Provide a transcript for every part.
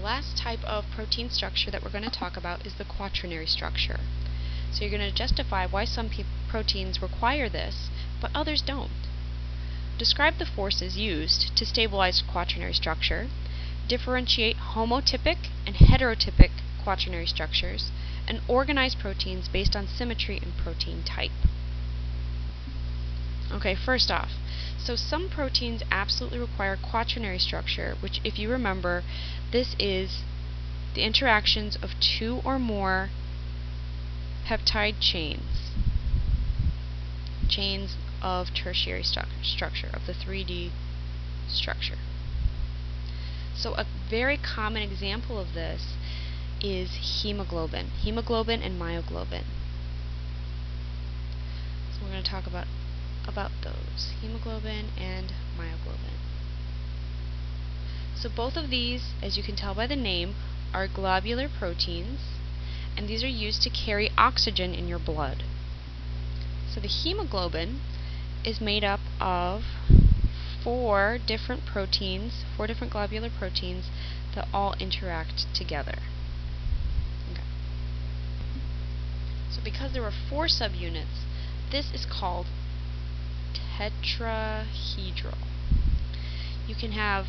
last type of protein structure that we're going to talk about is the quaternary structure. So you're going to justify why some proteins require this, but others don't. Describe the forces used to stabilize quaternary structure, differentiate homotypic and heterotypic quaternary structures, and organize proteins based on symmetry and protein type. Okay, first off, so some proteins absolutely require quaternary structure, which, if you remember, this is the interactions of two or more peptide chains of tertiary structure, of the 3D structure. So a very common example of this is hemoglobin and myoglobin. So we're going to talk about those, hemoglobin and myoglobin. So both of these, as you can tell by the name, are globular proteins, and these are used to carry oxygen in your blood. So the hemoglobin is made up of four different globular proteins that all interact together. Okay. So because there are 4 subunits, this is called tetrahedral. You can have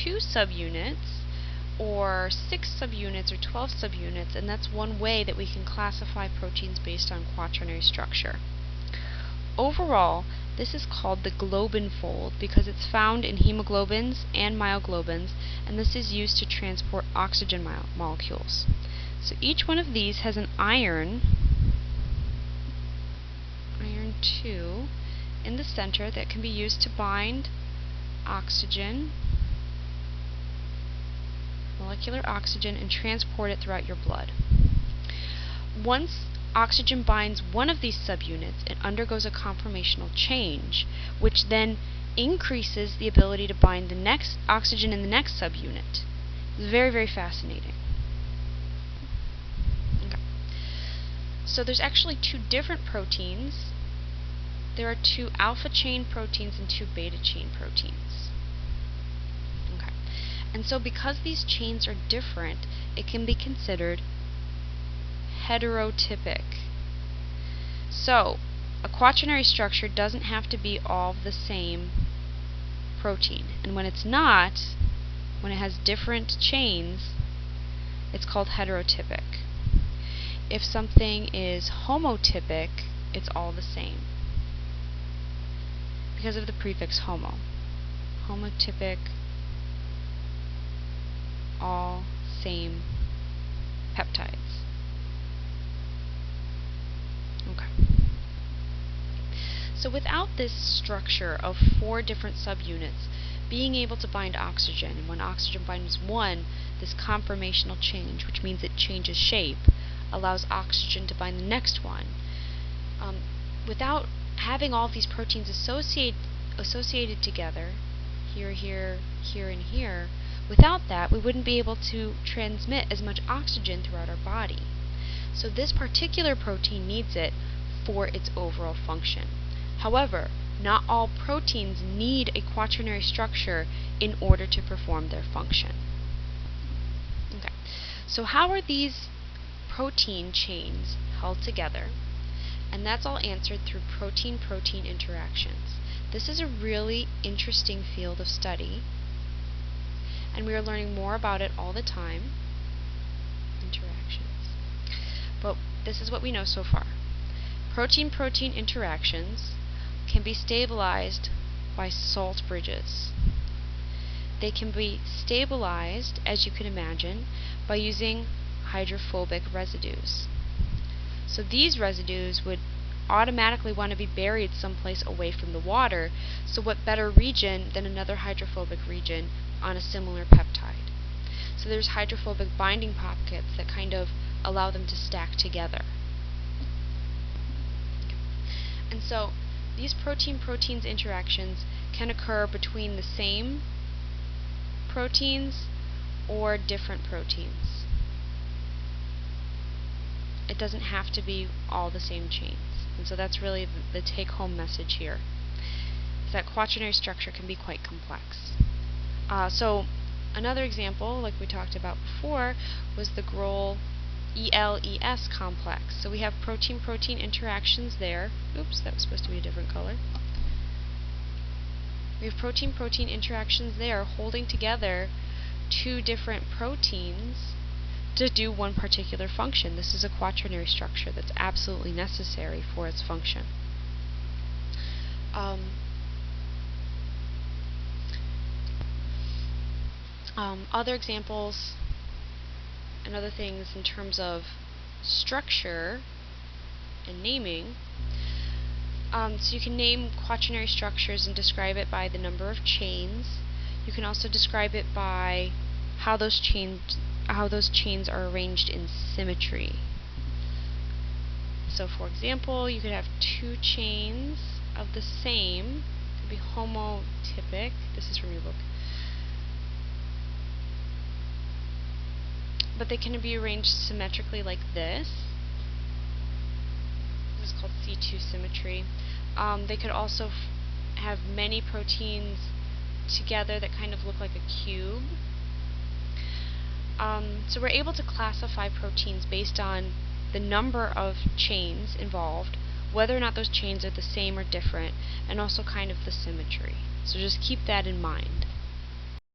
2 subunits, or 6 subunits, or 12 subunits, and that's one way that we can classify proteins based on quaternary structure. Overall, this is called the globin fold because it's found in hemoglobins and myoglobins, and this is used to transport oxygen molecules. So each one of these has an iron 2 in the center that can be used to bind oxygen, molecular oxygen, and transport it throughout your blood. Once oxygen binds one of these subunits, it undergoes a conformational change, which then increases the ability to bind the next oxygen in the next subunit. It's very, very fascinating. Okay. So there's actually 2 different proteins. There are 2 alpha chain proteins and 2 beta chain proteins. Okay. And so because these chains are different, it can be considered heterotypic. So a quaternary structure doesn't have to be all the same protein. And when it's not, when it has different chains, it's called heterotypic. If something is homotypic, it's all the same because of the prefix homo. Homotypic, all same peptides. Okay. So without this structure of 4 different subunits being able to bind oxygen, and when oxygen binds one, this conformational change, which means it changes shape, allows oxygen to bind the next one. Without having all of these proteins associated together, here, and here, without that, we wouldn't be able to transmit as much oxygen throughout our body. So this particular protein needs it for its overall function. However, not all proteins need a quaternary structure in order to perform their function. Okay. So how are these protein chains held together? And that's all answered through protein-protein interactions. This is a really interesting field of study, and we are learning more about it all the time. Interactions. But this is what we know so far. Protein-protein interactions can be stabilized by salt bridges. They can be stabilized, as you can imagine, by using hydrophobic residues. So these residues would automatically want to be buried someplace away from the water, so what better region than another hydrophobic region on a similar peptide? So there's hydrophobic binding pockets that kind of allow them to stack together. And so these protein-proteins interactions can occur between the same proteins or different proteins. It doesn't have to be all the same chains. And so that's really the take-home message here, is that quaternary structure can be quite complex. So Another example, like we talked about before, was the GROL ELES complex. So we have protein-protein interactions there. Oops, that was supposed to be a different color. We have protein-protein interactions there holding together two different proteins to do one particular function. This is a quaternary structure that's absolutely necessary for its function. Other examples and other things in terms of structure and naming. So you can name quaternary structures and describe it by the number of chains. You can also describe it by how those chains are arranged in symmetry. So for example, you could have two chains of the same, it could be homotypic. This is from your book. But they can be arranged symmetrically like this. This is called C2 symmetry. They could also have many proteins together that kind of look like a cube. So we're able to classify proteins based on the number of chains involved, whether or not those chains are the same or different, and also kind of the symmetry. So just keep that in mind.